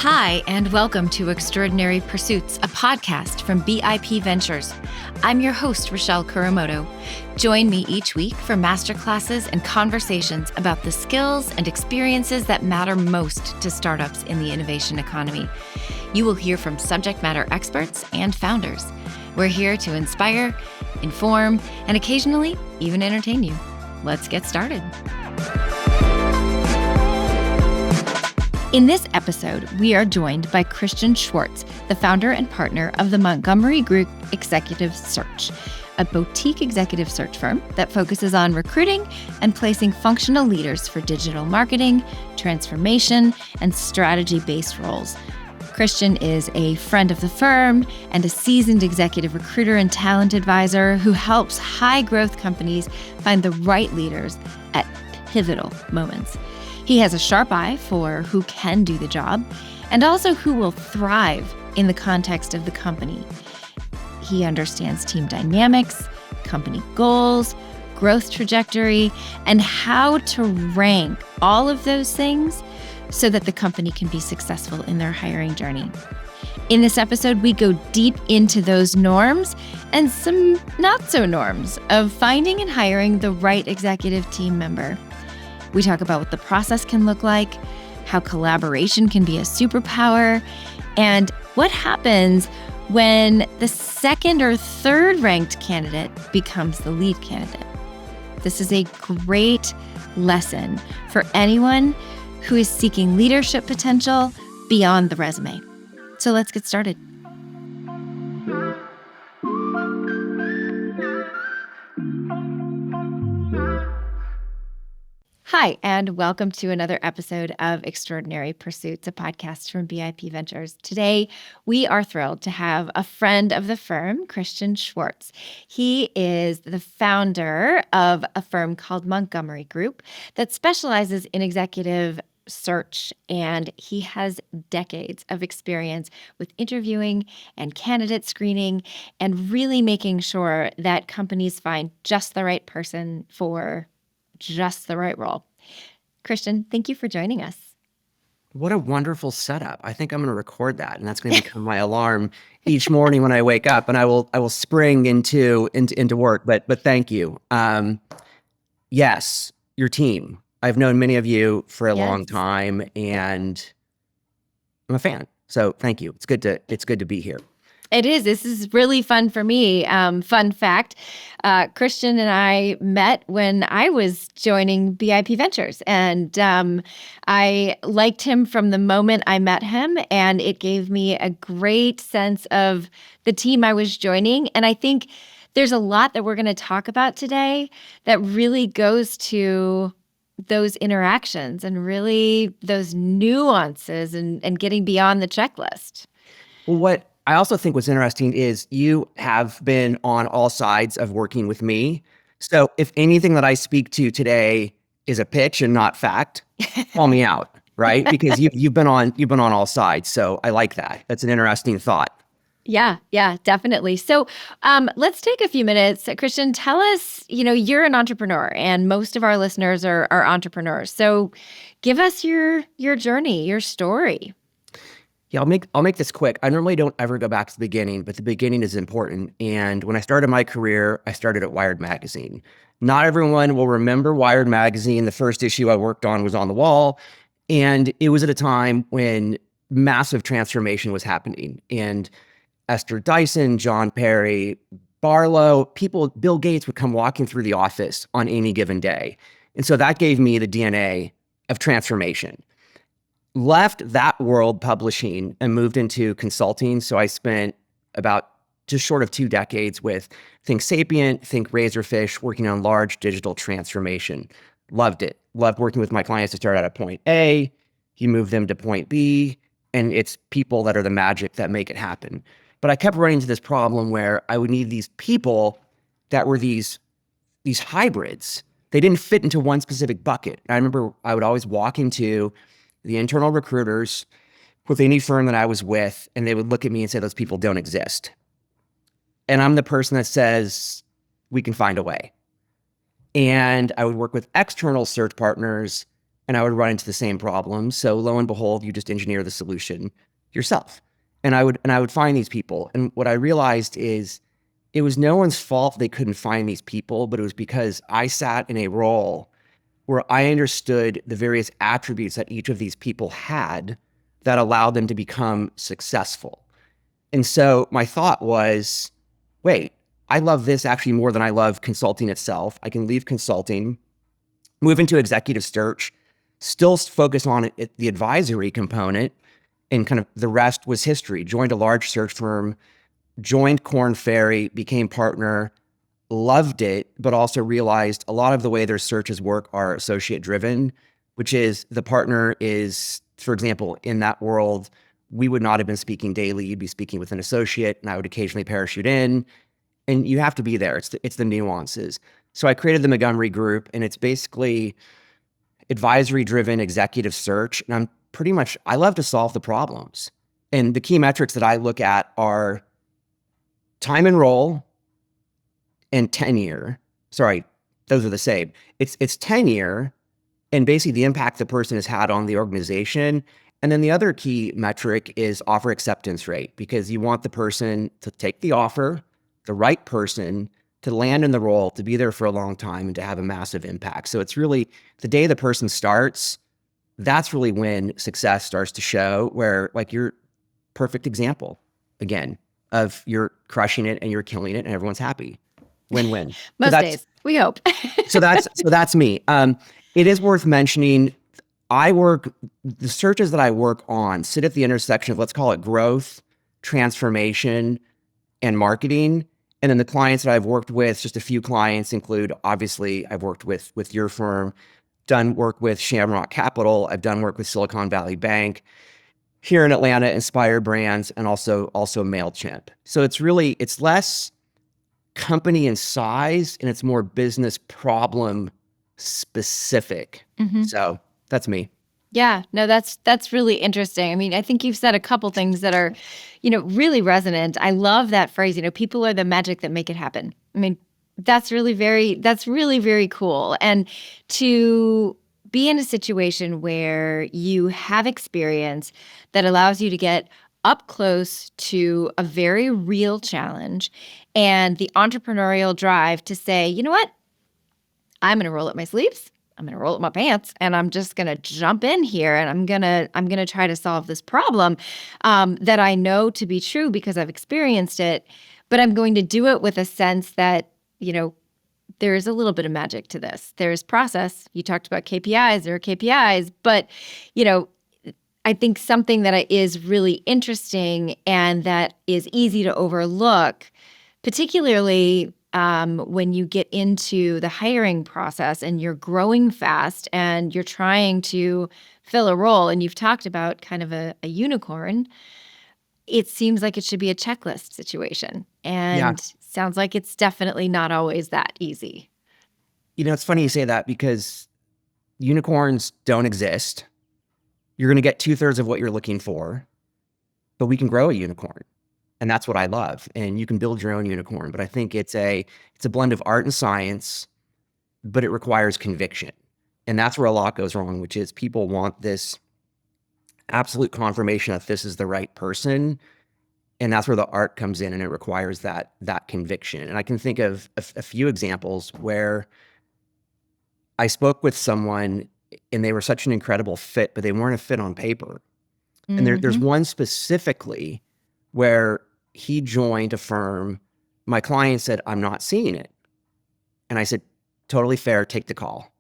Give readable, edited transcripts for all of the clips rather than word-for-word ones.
Hi, and welcome to Extraordinary Pursuits, a podcast from BIP Ventures. I'm your host, Rachelle Kuramoto. Join me each week for masterclasses and conversations about the skills and experiences that matter most to startups in the innovation economy. You will hear from subject matter experts and founders. We're here to inspire, inform, and occasionally even entertain you. Let's get started. In this episode, we are joined by Kristian Schwartz, the founder and partner of the Montgomery Group Executive Search, a boutique executive search firm that focuses on recruiting and placing functional leaders for digital marketing, transformation, and strategy-based roles. Kristian is a friend of the firm and a seasoned executive recruiter and talent advisor who helps high-growth companies find the right leaders at pivotal moments. He has a sharp eye for who can do the job and also who will thrive in the context of the company. He understands team dynamics, company goals, growth trajectory, and how to rank all of those things so that the company can be successful in their hiring journey. In this episode, we go deep into those norms and some not so norms of finding and hiring the right executive team member. We talk about what the process can look like, how collaboration can be a superpower, and what happens when the second or third ranked candidate becomes the lead candidate. This is a great lesson for anyone who is seeking leadership potential beyond the resume. So let's get started. Hi, and welcome to another episode of Extraordinary Pursuits, a podcast from BIP Ventures. Today, we are thrilled to have a friend of the firm, Kristian Schwartz. He is the founder of a firm called Montgomery Group that specializes in executive search, and he has decades of experience with interviewing and candidate screening and really making sure that companies find just the right person for just the right role. Kristian, thank you for joining us. What a wonderful setup. I think I'm going to record that, and that's going to become my alarm each morning when I wake up, and I will spring into work. But thank you. Yes, your team. I've known many of you for a long time, and I'm a fan. So thank you. It's good to be here. It is. This is really fun for me. Fun fact, Kristian and I met when I was joining BIP Ventures, and I liked him from the moment I met him, and it gave me a great sense of the team I was joining. And I think there's a lot that we're going to talk about today that really goes to those interactions and really those nuances and getting beyond the checklist. Well, what I also think what's interesting is you have been on all sides of working with me. So if anything that I speak to today is a pitch and not fact, call me out, right? Because you've been on all sides. So I like that. That's an interesting thought. Yeah, definitely. So let's take a few minutes. Kristian, tell us, you're an entrepreneur and most of our listeners are entrepreneurs. So give us your journey, your story. Yeah, I'll make this quick. I normally don't ever go back to the beginning, but the beginning is important. And when I started my career, I started at Wired Magazine. Not everyone will remember Wired Magazine. The first issue I worked on was on the wall. And it was at a time when massive transformation was happening. And Esther Dyson, John Perry, Barlow, Bill Gates would come walking through the office on any given day. And so that gave me the DNA of transformation. Left that world publishing and moved into consulting. So I spent about just short of 2 decades with Think Sapient, Think Razorfish, working on large digital transformation. Loved it. Loved working with my clients to start out at point A. You move them to point B, and it's people that are the magic that make it happen. But I kept running into this problem where I would need these people that were these hybrids. They didn't fit into one specific bucket. I remember I would always walk into the internal recruiters with any firm that I was with, and they would look at me and say, those people don't exist. And I'm the person that says, we can find a way. And I would work with external search partners and I would run into the same problems. So lo and behold, you just engineer the solution yourself. And I would find these people. And what I realized is it was no one's fault they couldn't find these people, but it was because I sat in a role where I understood the various attributes that each of these people had that allowed them to become successful. And so my thought was, wait, I love this actually more than I love consulting itself. I can leave consulting, move into executive search, still focus on the advisory component, and kind of the rest was history. Joined a large search firm, joined Korn Ferry, became partner, loved it, but also realized a lot of the way their searches work are associate driven, which is the partner is, for example, in that world, we would not have been speaking daily. You'd be speaking with an associate, and I would occasionally parachute in, and you have to be there. It's the nuances. So I created the Montgomery Group, and it's basically advisory driven executive search. And I love to solve the problems. And the key metrics that I look at are time and role and tenure. Sorry, those are the same. It's tenure and basically the impact the person has had on the organization. And then the other key metric is offer acceptance rate, because you want the person to take the offer, the right person, to land in the role, to be there for a long time, and to have a massive impact. So it's really the day the person starts, that's really when success starts to show, where like you're perfect example, again, of you're crushing it and you're killing it and everyone's happy. Win-win. Most days, we hope. so that's me. It is worth mentioning, the searches that I work on sit at the intersection of, let's call it growth, transformation, and marketing. And then the clients that I've worked with, just a few clients include, obviously, I've worked with your firm, done work with Shamrock Capital. I've done work with Silicon Valley Bank. Here in Atlanta, Inspire Brands, and also MailChimp. So it's less company and size, and it's more business problem specific. Mm-hmm. So that's me. Yeah, no, that's really interesting. I mean, I think you've said a couple things that are, really resonant. I love that phrase, people are the magic that make it happen. I mean, that's really very cool. And to be in a situation where you have experience that allows you to get up close to a very real challenge and the entrepreneurial drive to say, you know what, I'm going to roll up my sleeves. I'm going to roll up my pants, and I'm just going to jump in here, and I'm going to try to solve this problem that I know to be true because I've experienced it, but I'm going to do it with a sense that, there is a little bit of magic to this. There's process. You talked about KPIs. There are KPIs, but, I think something that is really interesting and that is easy to overlook, particularly when you get into the hiring process and you're growing fast and you're trying to fill a role, and you've talked about kind of a unicorn, it seems like it should be a checklist situation. And sounds like it's definitely not always that easy. It's funny you say that, because unicorns don't exist. You're going to get 2/3 of what you're looking for, but we can grow a unicorn. And that's what I love. And you can build your own unicorn. But I think it's a blend of art and science, but it requires conviction. And that's where a lot goes wrong, which is people want this absolute confirmation that this is the right person. And that's where the art comes in, and it requires that conviction. And I can think of a few examples where I spoke with someone and they were such an incredible fit, but they weren't a fit on paper. Mm-hmm. And there's one specifically where he joined a firm. My client said, I'm not seeing it. And I said, totally fair, take the call.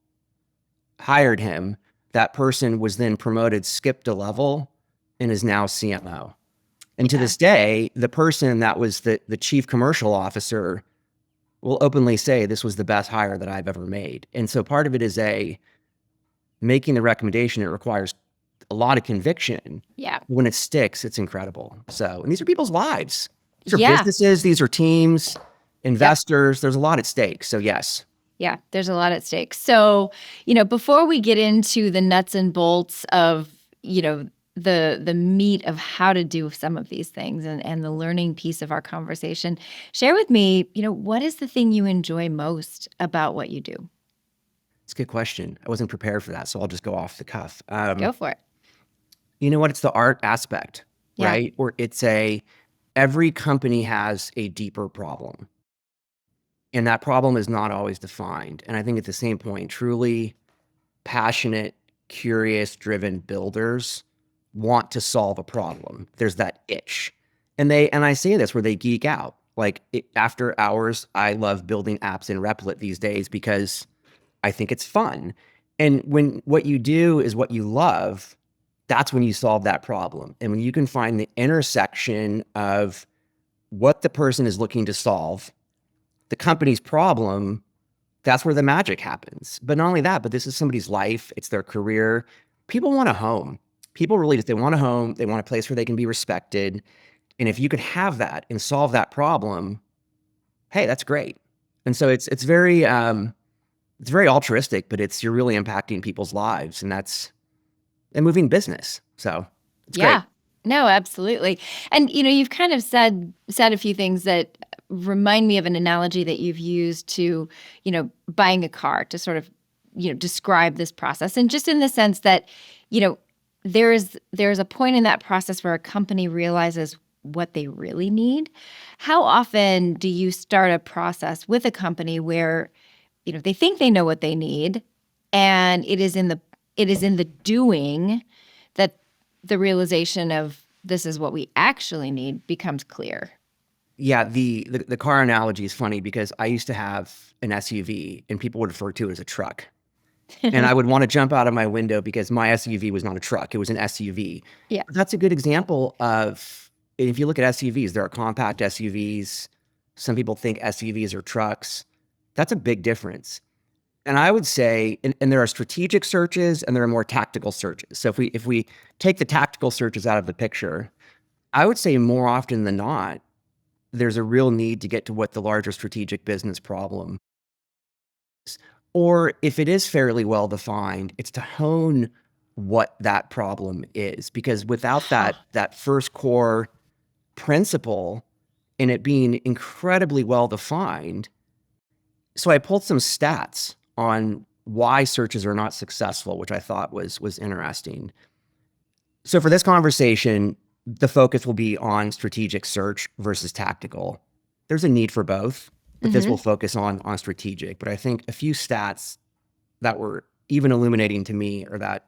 Hired him. That person was then promoted, skipped a level, and is now CMO. And to this day, the person that was the chief commercial officer will openly say, this was the best hire that I've ever made. And so part of it is making the recommendation. It requires a lot of conviction. Yeah. When it sticks, it's incredible. So, and these are people's lives. These are businesses. These are teams, investors. There's a lot at stake. So yes. Yeah, there's a lot at stake. So, before we get into the nuts and bolts of, the meat of how to do some of these things and the learning piece of our conversation, share with me, what is the thing you enjoy most about what you do? It's a good question. I wasn't prepared for that, so I'll just go off the cuff. Go for it. You know what? It's the art aspect, Yeah. right? Or every company has a deeper problem, and that problem is not always defined. And I think at the same point, truly passionate, curious, driven builders want to solve a problem. There's that itch. And I say this where they geek out. Like after hours, I love building apps in Replit these days because I think it's fun. And when what you do is what you love, that's when you solve that problem. And when you can find the intersection of what the person is looking to solve, the company's problem, that's where the magic happens. But not only that, but this is somebody's life. It's their career. People want a home. People really just, they want a home. They want a place where they can be respected. And if you could have that and solve that problem, hey, that's great. And so it's very altruistic, but you're really impacting people's lives, and that's a moving business. So it's great. No, absolutely. And you've kind of said a few things that remind me of an analogy that you've used to, buying a car to sort of, describe this process. And just in the sense that, there's a point in that process where a company realizes what they really need. How often do you start a process with a company where, they think they know what they need, and it is in the doing that the realization of this is what we actually need becomes clear? Yeah, the car analogy is funny because I used to have an SUV and people would refer to it as a truck. And I would want to jump out of my window because my SUV was not a truck, it was an SUV. Yeah. But that's a good example of, if you look at SUVs, there are compact SUVs. Some people think SUVs are trucks. That's a big difference. And I would say, and there are strategic searches and there are more tactical searches. So if we take the tactical searches out of the picture, I would say more often than not, there's a real need to get to what the larger strategic business problem is. Or if it is fairly well defined, it's to hone what that problem is. Because without that first core principle and it being incredibly well defined. So I pulled some stats on why searches are not successful, which I thought was interesting. So for this conversation, the focus will be on strategic search versus tactical. There's a need for both, but this will focus on strategic. But I think a few stats that were even illuminating to me are that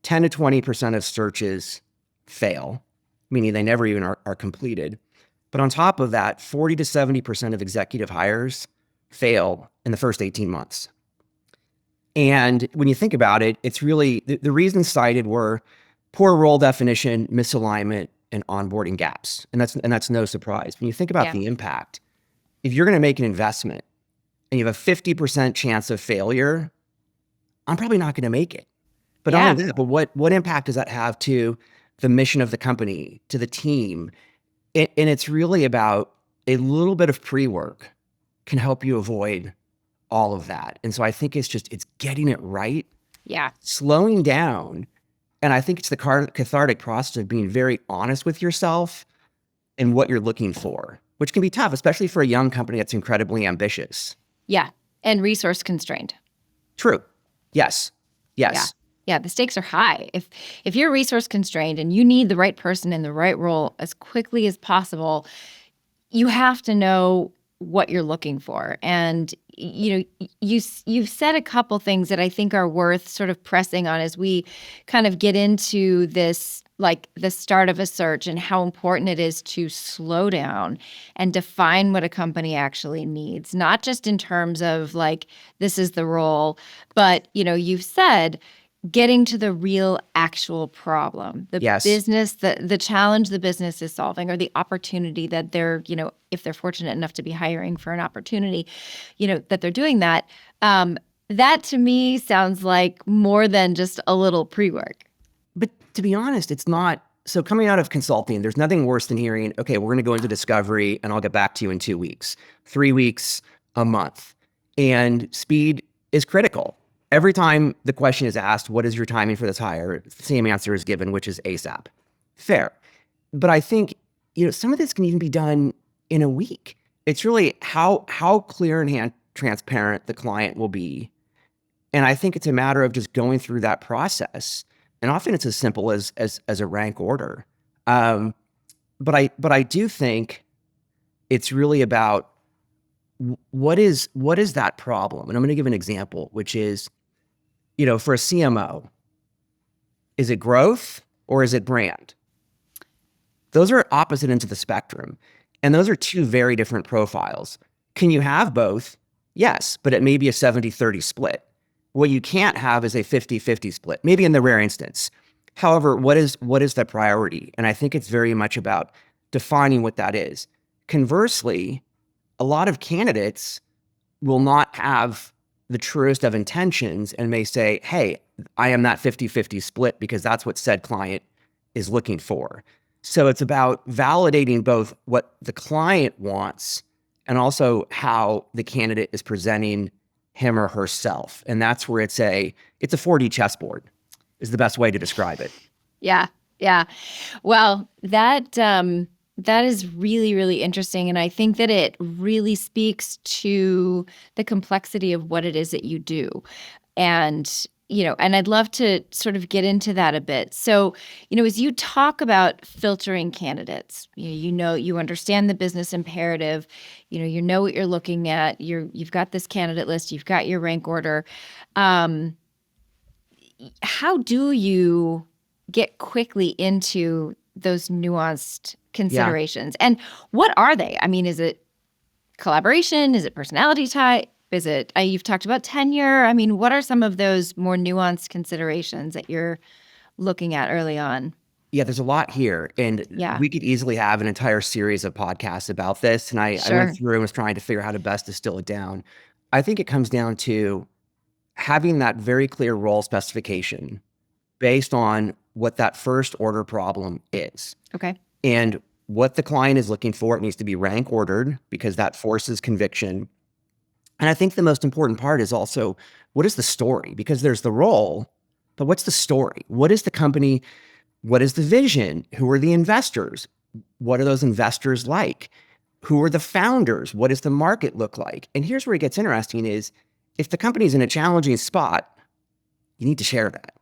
10 to 20% of searches fail, meaning they never even are completed. But on top of that, 40 to 70% of executive hires fail in the first 18 months. And when you think about it, it's really, the reasons cited were poor role definition, misalignment, and onboarding gaps. And that's no surprise. When you think about the impact, if you're going to make an investment and you have a 50% chance of failure, I'm probably not going to make it. But not only that, but what impact does that have to the mission of the company, to the team? And it's really about a little bit of pre-work can help you avoid all of that. And so I think it's getting it right. Yeah. Slowing down. And I think it's the cathartic process of being very honest with yourself and what you're looking for, which can be tough, especially for a young company that's incredibly ambitious. Yeah. And resource constrained. True. Yes. Yeah, the stakes are high. If you're resource constrained and you need the right person in the right role as quickly as possible, you have to know what you're looking for. And you've said a couple things that I think are worth sort of pressing on as we kind of get into this, like the start of a search and how important it is to slow down and define what a company actually needs, not just in terms of like, this is the role, but you've said getting to the real actual problem, the business, the challenge the business is solving, or the opportunity that they're, if they're fortunate enough to be hiring for an opportunity, that they're doing that. That to me sounds like more than just a little pre-work. But to be honest, it's not. So coming out of consulting, there's nothing worse than hearing, okay, we're going to go into discovery and I'll get back to you in 2 weeks, 3 weeks, a month. And speed is critical. Every time the question is asked, what is your timing for this hire? The same answer is given, which is ASAP. Fair. But I think, some of this can even be done in a week. It's really how clear and transparent the client will be And I think it's a matter of just going through that process. And often it's as simple as a rank order. But I do think it's really about what is that problem? And I'm going to give an example, which is, for a CMO, is it growth or is it brand? Those are opposite ends of the spectrum. And those are two very different profiles. Can you have both? Yes, but it may be a 70-30 split. What you can't have is a 50-50 split, maybe in the rare instance. However, what is the priority? And I think it's very much about defining what that is. Conversely, a lot of candidates will not have the truest of intentions and may say, hey, I am that 50-50 split because that's what said client is looking for. So it's about validating both what the client wants and also how the candidate is presenting him or herself. And that's where it's a 4D chessboard is the best way to describe it. Yeah. Yeah. Well, that is really, really interesting. And I think that it really speaks to the complexity of what it is that you do. And, and I'd love to sort of get into that a bit. So, as you talk about filtering candidates, you understand the business imperative, you know what you're looking at, you've got this candidate list, you've got your rank order. How do you get quickly into those nuanced considerations? Yeah. And what are they? I mean, is it collaboration? Is it personality type? Is it, you've talked about tenure. I mean, what are some of those more nuanced considerations that you're looking at early on? Yeah, there's a lot here. And we could easily have an entire series of podcasts about this. And I went through and was trying to figure out how to best distill it down. I think it comes down to having that very clear role specification based on what that first order problem is. Okay. And what the client is looking for. It needs to be rank ordered because that forces conviction. And I think the most important part is also, what is the story? Because there's the role, but what's the story? What is the company? What is the vision? Who are the investors? What are those investors like? Who are the founders? What does the market look like? And here's where it gets interesting is, if the company's in a challenging spot, you need to share that,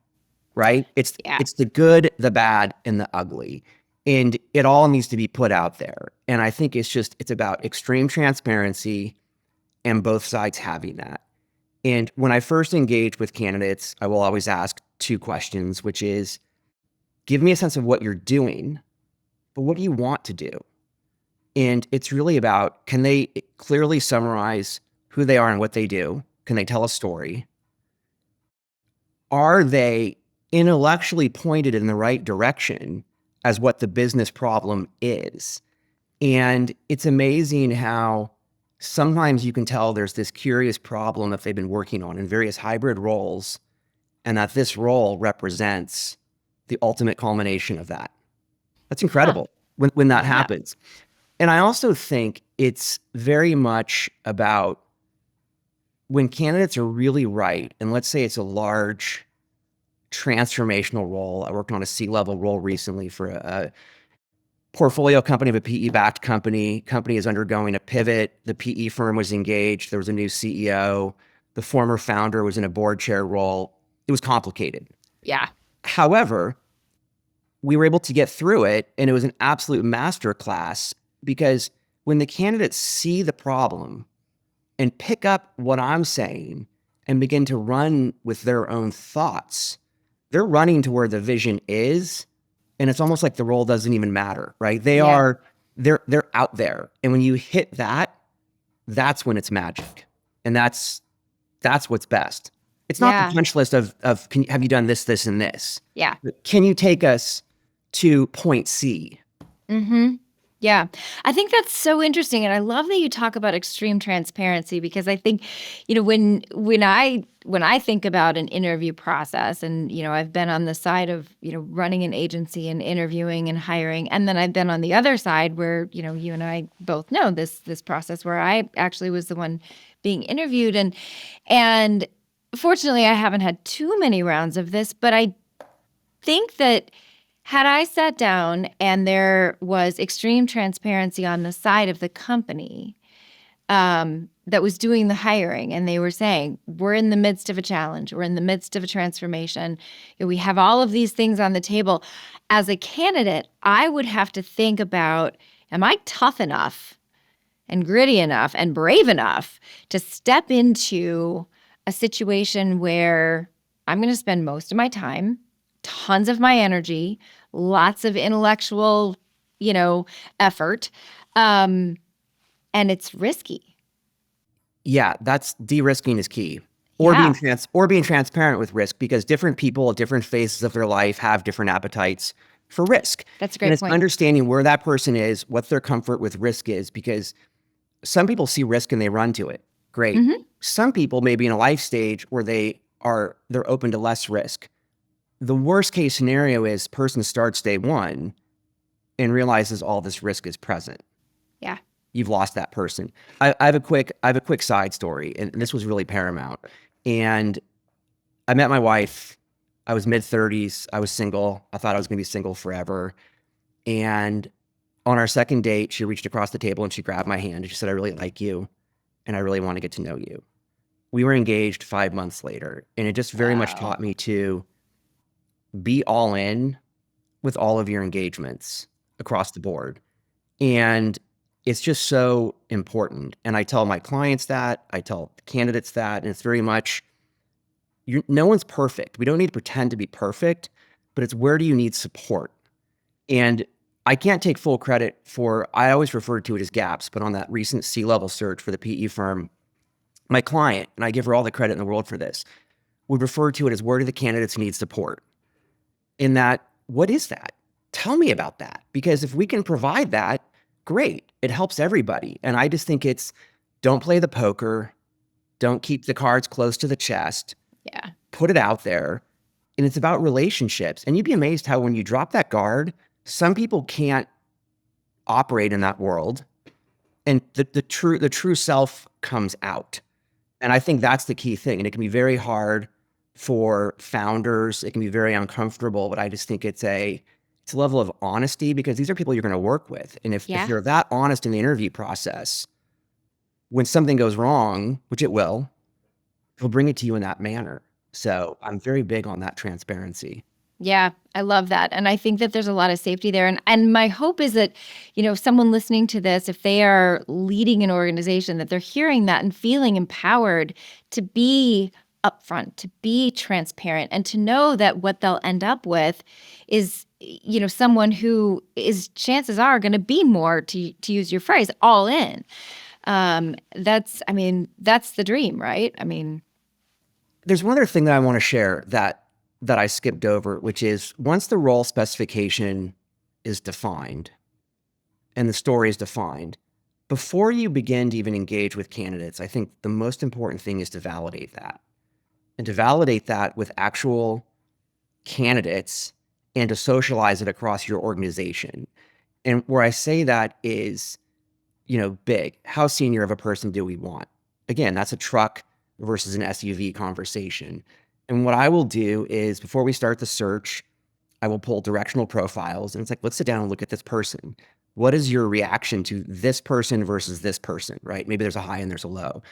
right? It's the good, the bad, and the ugly. And it all needs to be put out there. And I think it's about extreme transparency and both sides having that. And when I first engage with candidates, I will always ask two questions, which is, give me a sense of what you're doing, but what do you want to do? And it's really about, can they clearly summarize who they are and what they do? Can they tell a story? Are they intellectually pointed in the right direction as what the business problem is? And it's amazing how sometimes you can tell there's this curious problem that they've been working on in various hybrid roles, and that this role represents the ultimate culmination of that. That's incredible when that happens. And I also think it's very much about when candidates are really right, and let's say it's a large transformational role. I worked on a C-level role recently for a portfolio company of a PE-backed company. Company is undergoing a pivot. The PE firm was engaged. There was a new CEO. The former founder was in a board chair role. It was complicated. Yeah. However, we were able to get through it, and it was an absolute masterclass, because when the candidates see the problem and pick up what I'm saying and begin to run with their own thoughts, they're running to where the vision is, and it's almost like the role doesn't even matter, right? They're out there. And when you hit that, that's when it's magic. And that's what's best. It's not the punch list of have you done this, this, and this? Yeah. Can you take us to point C? Mm-hmm. Yeah. I think that's so interesting. And I love that you talk about extreme transparency, because I think, when I think about an interview process, and, I've been on the side of, running an agency and interviewing and hiring. And then I've been on the other side where, you and I both know this process where I actually was the one being interviewed. And fortunately, I haven't had too many rounds of this, but I think that had I sat down and there was extreme transparency on the side of the company, that was doing the hiring, and they were saying, we're in the midst of a challenge. We're in the midst of a transformation. We have all of these things on the table. As a candidate, I would have to think about, am I tough enough and gritty enough and brave enough to step into a situation where I'm going to spend most of my time, tons of my energy, lots of intellectual, effort, and it's risky. Yeah, that's de-risking is key. Or Yeah. being transparent with risk, because different people at different phases of their life have different appetites for risk. That's a And great it's point. understanding where that person is, what their comfort with risk is, because some people see risk and they run to it. Great. Mm-hmm. Some people may be in a life stage where they're open to less risk. The worst case scenario is person starts day one and realizes all this risk is present. Yeah. You've lost that person. I have a quick side story, and this was really paramount. And I met my wife. I was mid-30s. I was single. I thought I was going to be single forever. And on our second date, she reached across the table and she grabbed my hand and she said, "I really like you, and I really want to get to know you." We were engaged 5 months later, and it just very much Wow. taught me to be all in with all of your engagements across the board. And it's just so important. And I tell my clients that, I tell candidates that, and it's very much, no one's perfect. We don't need to pretend to be perfect, but it's where do you need support? And I can't take full credit for, I always refer to it as gaps, but on that recent C-level search for the PE firm, my client, and I give her all the credit in the world for this, would refer to it as where do the candidates need support? In that, what is that? Tell me about that. Because if we can provide that, great. It helps everybody. And I just think it's, don't play the poker. Don't keep the cards close to the chest. Yeah. Put it out there. And it's about relationships. And you'd be amazed how when you drop that guard, some people can't operate in that world. And the true self comes out. And I think that's the key thing. And it can be very hard for founders. It can be very uncomfortable, but I just think it's a level of honesty, because these are people you're going to work with. And if Yeah. you're that honest in the interview process, when something goes wrong, which it will, he'll bring it to you in that manner. So I'm very big on that transparency. Yeah, I love that. And I think that there's a lot of safety there. And my hope is that, someone listening to this, if they are leading an organization, that they're hearing that and feeling empowered to be upfront, to be transparent, and to know that what they'll end up with is, someone who is, chances are, going to be more, to use your phrase, all in. That's the dream, right? There's one other thing that I want to share that I skipped over, which is once the role specification is defined and the story is defined, before you begin to even engage with candidates, I think the most important thing is to validate that. And to validate that with actual candidates and to socialize it across your organization. And where I say that is, big. How senior of a person do we want? Again, that's a truck versus an SUV conversation. And what I will do is, before we start the search, I will pull directional profiles. And it's like, let's sit down and look at this person. What is your reaction to this person versus this person, right? Maybe there's a high and there's a low.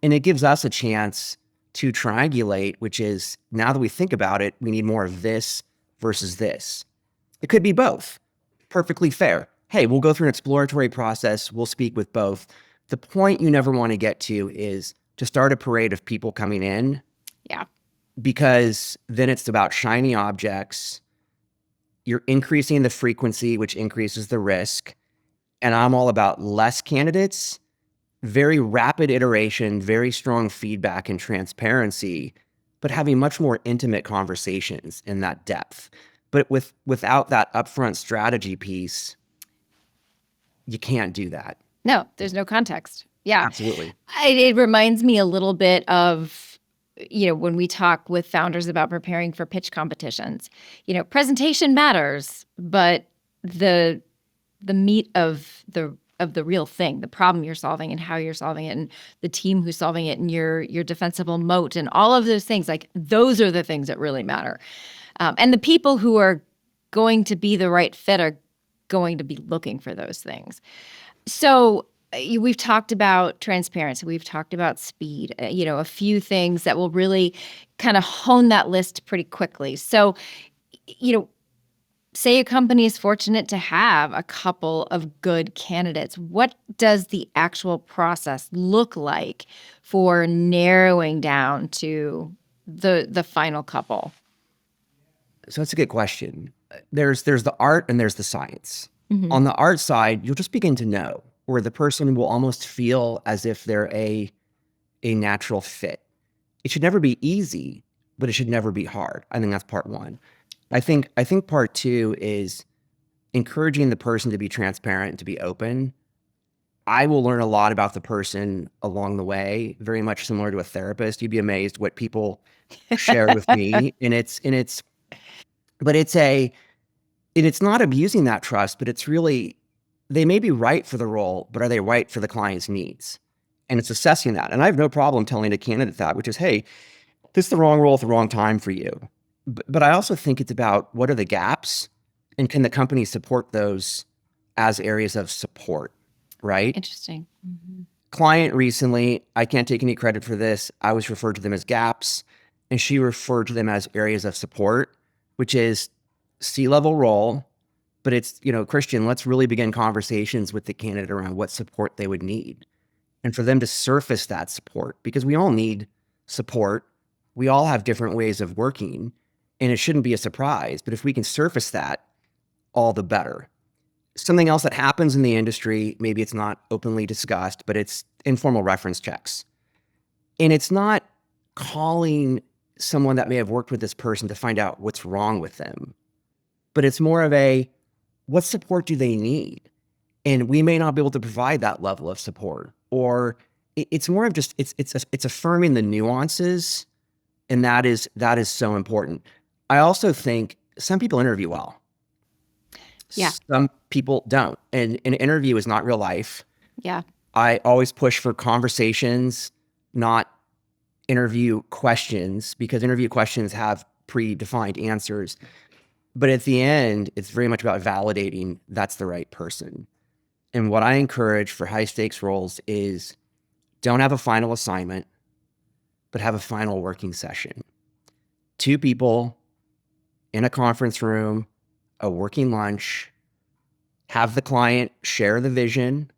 And it gives us a chance to triangulate, which is, now that we think about it, we need more of this versus this. It could be both. Perfectly fair. Hey, we'll go through an exploratory process. We'll speak with both. The point you never want to get to is to start a parade of people coming in. Yeah. Because then it's about shiny objects. You're increasing the frequency, which increases the risk. And I'm all about less candidates, very rapid iteration, very strong feedback and transparency, but having much more intimate conversations in that depth. But without that upfront strategy piece, you can't do that. No, there's no context. Yeah. Absolutely. It reminds me a little bit of, when we talk with founders about preparing for pitch competitions. Presentation matters, but the meat of the real thing, the problem you're solving and how you're solving it, and the team who's solving it, and your defensible moat, and all of those things, like, those are the things that really matter. And the people who are going to be the right fit are going to be looking for those things. So we've talked about transparency. We've talked about speed, a few things that will really kind of hone that list pretty quickly. So, say a company is fortunate to have a couple of good candidates. What does the actual process look like for narrowing down to the final couple? So that's a good question. There's the art and there's the science. Mm-hmm. On the art side, you'll just begin to know where the person will almost feel as if they're a natural fit. It should never be easy, but it should never be hard. I think that's part one. I think part two is encouraging the person to be transparent and to be open. I will learn a lot about the person along the way, very much similar to a therapist. You'd be amazed what people shared with me. But it's not abusing that trust, but it's really, they may be right for the role, but are they right for the client's needs? And it's assessing that. And I have no problem telling a candidate that, which is, hey, this is the wrong role at the wrong time for you. But I also think it's about what are the gaps and can the company support those as areas of support, right? Interesting. Mm-hmm. Client recently, I can't take any credit for this. I was referred to them as gaps, and she referred to them as areas of support, which is C-level role. But it's, Kristian, let's really begin conversations with the candidate around what support they would need and for them to surface that support, because we all need support. We all have different ways of working, and it shouldn't be a surprise. But if we can surface that, all the better. Something else that happens in the industry, maybe it's not openly discussed, but it's informal reference checks. And it's not calling someone that may have worked with this person to find out what's wrong with them, but it's more of a, what support do they need? And we may not be able to provide that level of support, or it's more of just, it's affirming the nuances. And that is so important. I also think some people interview well. Yeah. Some people don't. And an interview is not real life. Yeah. I always push for conversations, not interview questions, because interview questions have predefined answers. But at the end, it's very much about validating that's the right person. And what I encourage for high stakes roles is don't have a final assignment, but have a final working session. 2 people in a conference room, a working lunch, have the client share the vision,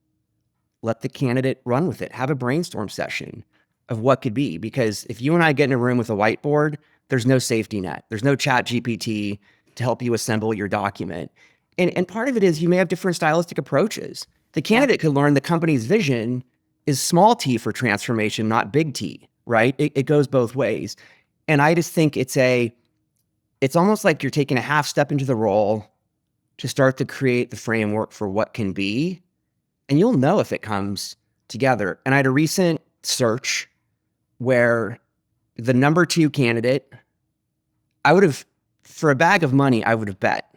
let the candidate run with it, have a brainstorm session of what could be. Because if you and I get in a room with a whiteboard, there's no safety net. There's no chat GPT to help you assemble your document. And part of it is you may have different stylistic approaches. The candidate could learn the company's vision is small t for transformation, not big T, right? It goes both ways. And I just think it's almost like you're taking a half step into the role to start to create the framework for what can be. And you'll know if it comes together. And I had a recent search where the number 2 candidate, for a bag of money, I would have bet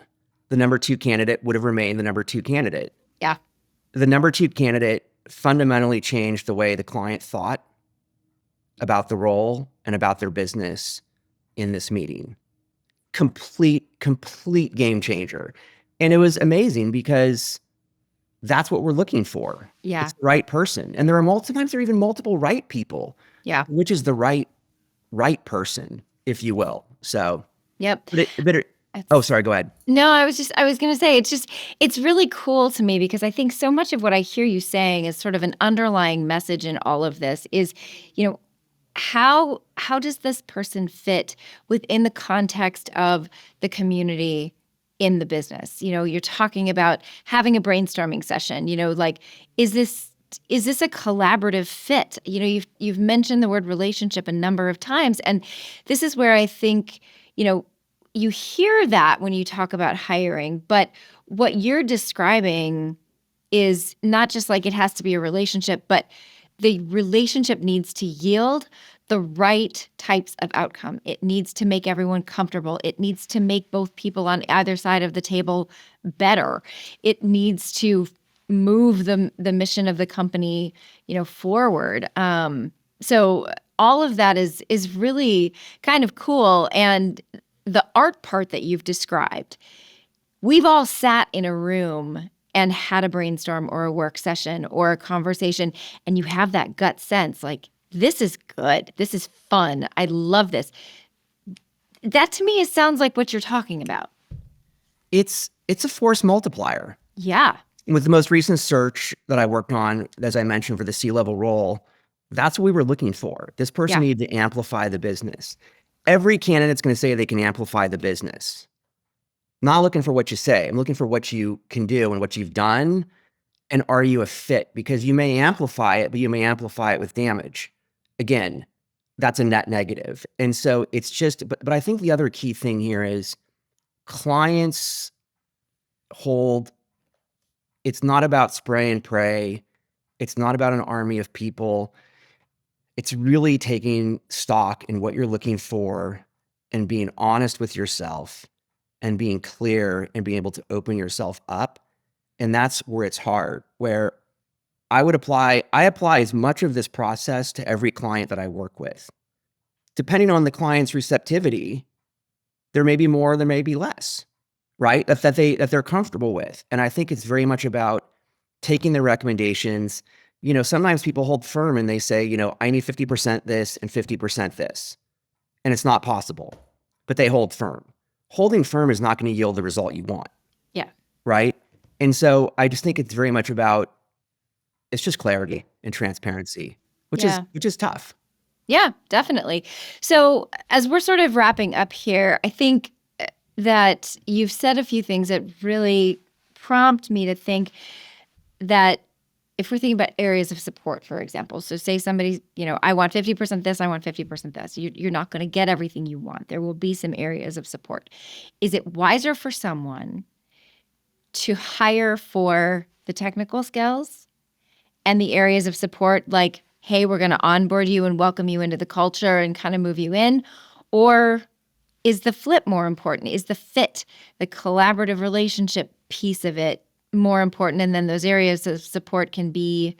the number 2 candidate would have remained the number 2 candidate. Yeah. The number 2 candidate fundamentally changed the way the client thought about the role and about their business in this meeting. Complete game changer. And it was amazing because that's what we're looking for. Yeah. It's the right person. And sometimes there are even multiple right people. Yeah. Which is the right person, if you will. So. Yep. Oh, sorry, go ahead. No, I was going to say, it's really cool to me because I think so much of what I hear you saying is sort of an underlying message in all of this is, how does this person fit within the context of the community in the business? You're talking about having a brainstorming session, like, is this a collaborative fit? You've mentioned the word relationship a number of times. And this is where I think, you hear that when you talk about hiring, but what you're describing is not just like it has to be a relationship, but the relationship needs to yield the right types of outcome. It needs to make everyone comfortable. It needs to make both people on either side of the table better. It needs to move the mission of the company, forward. So all of that is really kind of cool. And the art part that you've described, we've all sat in a room and had a brainstorm or a work session or a conversation, and you have that gut sense like, this is good, this is fun, I love this. That to me sounds like what you're talking about. It's a force multiplier. Yeah. With the most recent search that I worked on, as I mentioned, for the C-level role, that's what we were looking for. This person needed to amplify the business. Every candidate's going to say they can amplify the business. Not looking for what you say. I'm looking for what you can do and what you've done. And are you a fit? Because you may amplify it, but you may amplify it with damage. Again, that's a net negative. And so it's just, but I think the other key thing here is clients hold, it's not about spray and pray. It's not about an army of people. It's really taking stock in what you're looking for and being honest with yourself and being clear and being able to open yourself up. And that's where it's hard, where I apply as much of this process to every client that I work with. Depending on the client's receptivity, there may be more, there may be less, right? That they're comfortable with. And I think it's very much about taking the recommendations. Sometimes people hold firm and they say, I need 50% this and 50% this. And it's not possible, but they hold firm. Holding firm is not going to yield the result you want. Yeah. Right? And so I just think it's very much about, it's just clarity and transparency, which is tough. Yeah, definitely. So as we're sort of wrapping up here, I think that you've said a few things that really prompt me to think that if we're thinking about areas of support, for example, so say somebody, I want 50% this, I want 50% this. You're not going to get everything you want. There will be some areas of support. Is it wiser for someone to hire for the technical skills and the areas of support, like, hey, we're going to onboard you and welcome you into the culture and kind of move you in? Or is the flip more important? Is the fit, the collaborative relationship piece of it more important? And then those areas of support can be,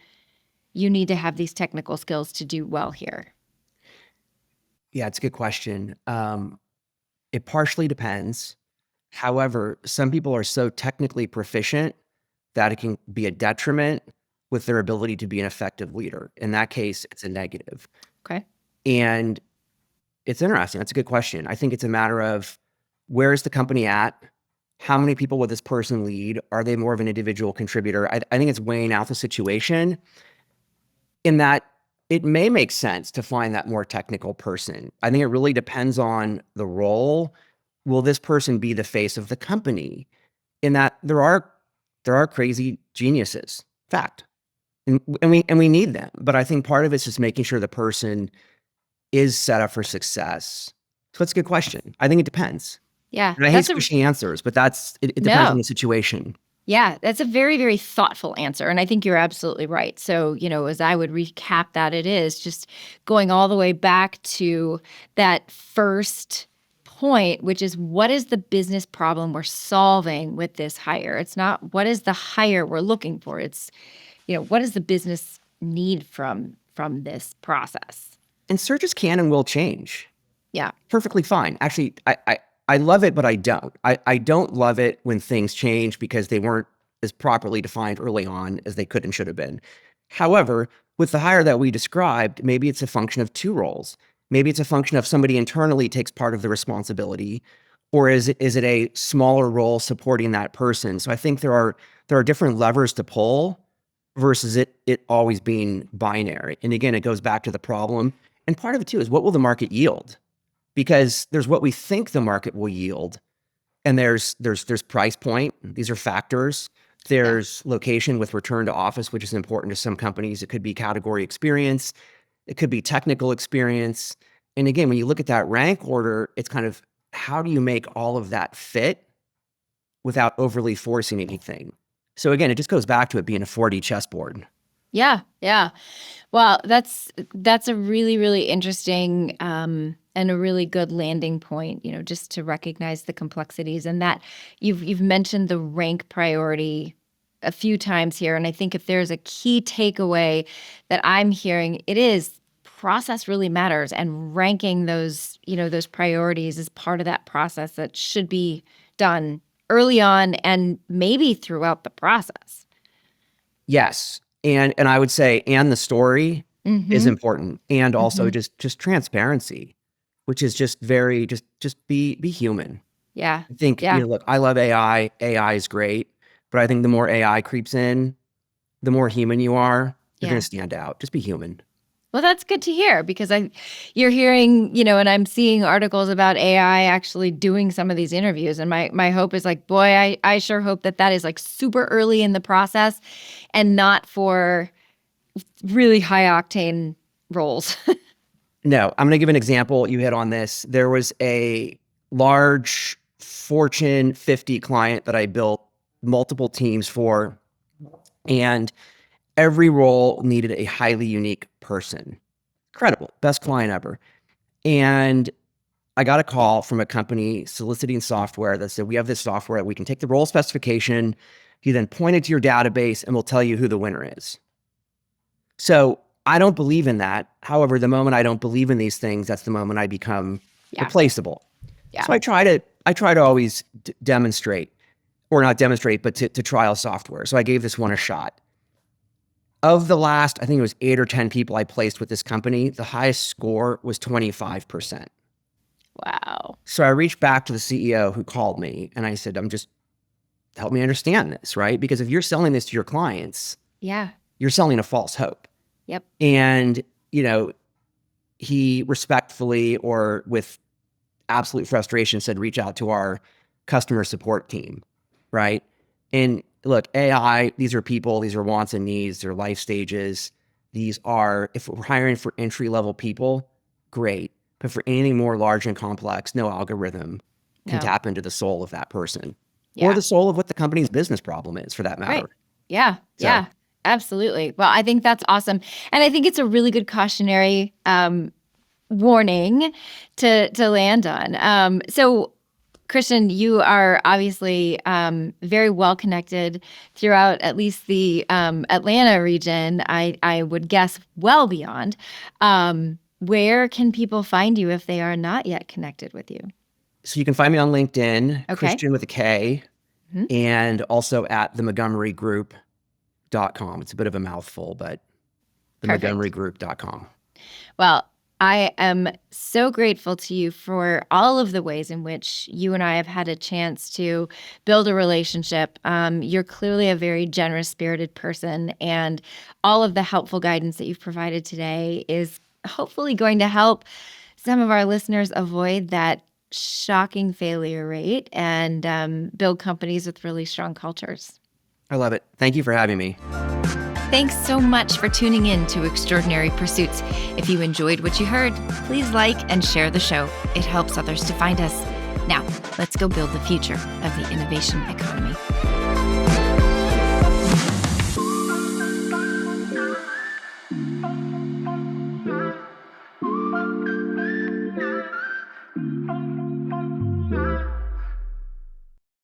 you need to have these technical skills to do well here. Yeah, it's a good question. It partially depends. However, some people are so technically proficient that it can be a detriment with their ability to be an effective leader. In that case, it's a negative. Okay. And it's interesting. That's a good question. I think it's a matter of, where is the company at? How many people will this person lead? Are they more of an individual contributor? I think it's weighing out the situation, in that it may make sense to find that more technical person. I think it really depends on the role. Will this person be the face of the company? In that there are crazy geniuses, fact, and we need them. But I think part of it's just making sure the person is set up for success. So that's a good question. I think it depends. Yeah. And I hate squishy answers, but it depends on the situation. Yeah, that's a very, very thoughtful answer. And I think you're absolutely right. So, as I would recap that, it is just going all the way back to that first point, which is, what is the business problem we're solving with this hire? It's not what is the hire we're looking for. It's, what does the business need from this process? And searches can and will change. Yeah. Perfectly fine. Actually, I love it, but I don't. I don't love it when things change because they weren't as properly defined early on as they could and should have been. However, with the hire that we described, maybe it's a function of two roles. Maybe it's a function of somebody internally takes part of the responsibility, or is it a smaller role supporting that person? So I think there are different levers to pull versus it always being binary. And again, it goes back to the problem. And part of it too is, what will the market yield? Because there's what we think the market will yield, and there's price point. These are factors. There's location with return to office, which is important to some companies. It could be category experience. It could be technical experience. And again, when you look at that rank order, it's kind of, how do you make all of that fit without overly forcing anything? So again, it just goes back to it being a 4D chessboard. Yeah, yeah. Well, that's a really, really interesting and a really good landing point, just to recognize the complexities, and that you've mentioned the rank priority a few times here. And I think if there's a key takeaway that I'm hearing, it is process really matters, and ranking those priorities is part of that process that should be done early on and maybe throughout the process. Yes. And I would say, and the story is important. And also just transparency, which is just very, just be human. Yeah. I think, look, I love AI. AI is great. But I think the more AI creeps in, the more human you are, you're going to stand out. Just be human. Well, that's good to hear because you're hearing, and I'm seeing articles about AI actually doing some of these interviews. And my hope is like, boy, I sure hope that is like super early in the process and not for really high octane roles. No, I'm going to give an example. You hit on this. There was a large Fortune 50 client that I built multiple teams for, and every role needed a highly unique person. Incredible. Best client ever. And I got a call from a company soliciting software that said, we have this software that we can take the role specification, you then point it to your database, and we'll tell you who the winner is. So I don't believe in that. However, the moment I don't believe in these things, that's the moment I become replaceable. Yeah. So I try to always demonstrate, or not demonstrate, but to trial software. So I gave this one a shot. Of the last, I think it was 8 or 10 people I placed with this company, the highest score was 25%. Wow. So I reached back to the CEO who called me and I said, help me understand this, right? Because if you're selling this to your clients, you're selling a false hope. Yep. And, he respectfully or with absolute frustration said, reach out to our customer support team, right? And look, AI, these are people, these are wants and needs, they're life stages. These are, if we're hiring for entry-level people, great. But for anything more large and complex, no algorithm can tap into the soul of that person or the soul of what the company's business problem is, for that matter. Right. Yeah, absolutely. Well, I think that's awesome. And I think it's a really good cautionary warning to land on. So, Kristian, you are obviously very well connected throughout at least the Atlanta region. I would guess well beyond. Where can people find you if they are not yet connected with you? So you can find me on LinkedIn, Kristian with a K, and also at the Montgomery Group.com. It's a bit of a mouthful, but the Montgomerygroup.com. Well, I am so grateful to you for all of the ways in which you and I have had a chance to build a relationship. You're clearly a very generous spirited person, and all of the helpful guidance that you've provided today is hopefully going to help some of our listeners avoid that shocking failure rate and build companies with really strong cultures. I love it. Thank you for having me. Thanks so much for tuning in to Extraordinary Pursuits. If you enjoyed what you heard, please like and share the show. It helps others to find us. Now, let's go build the future of the innovation economy.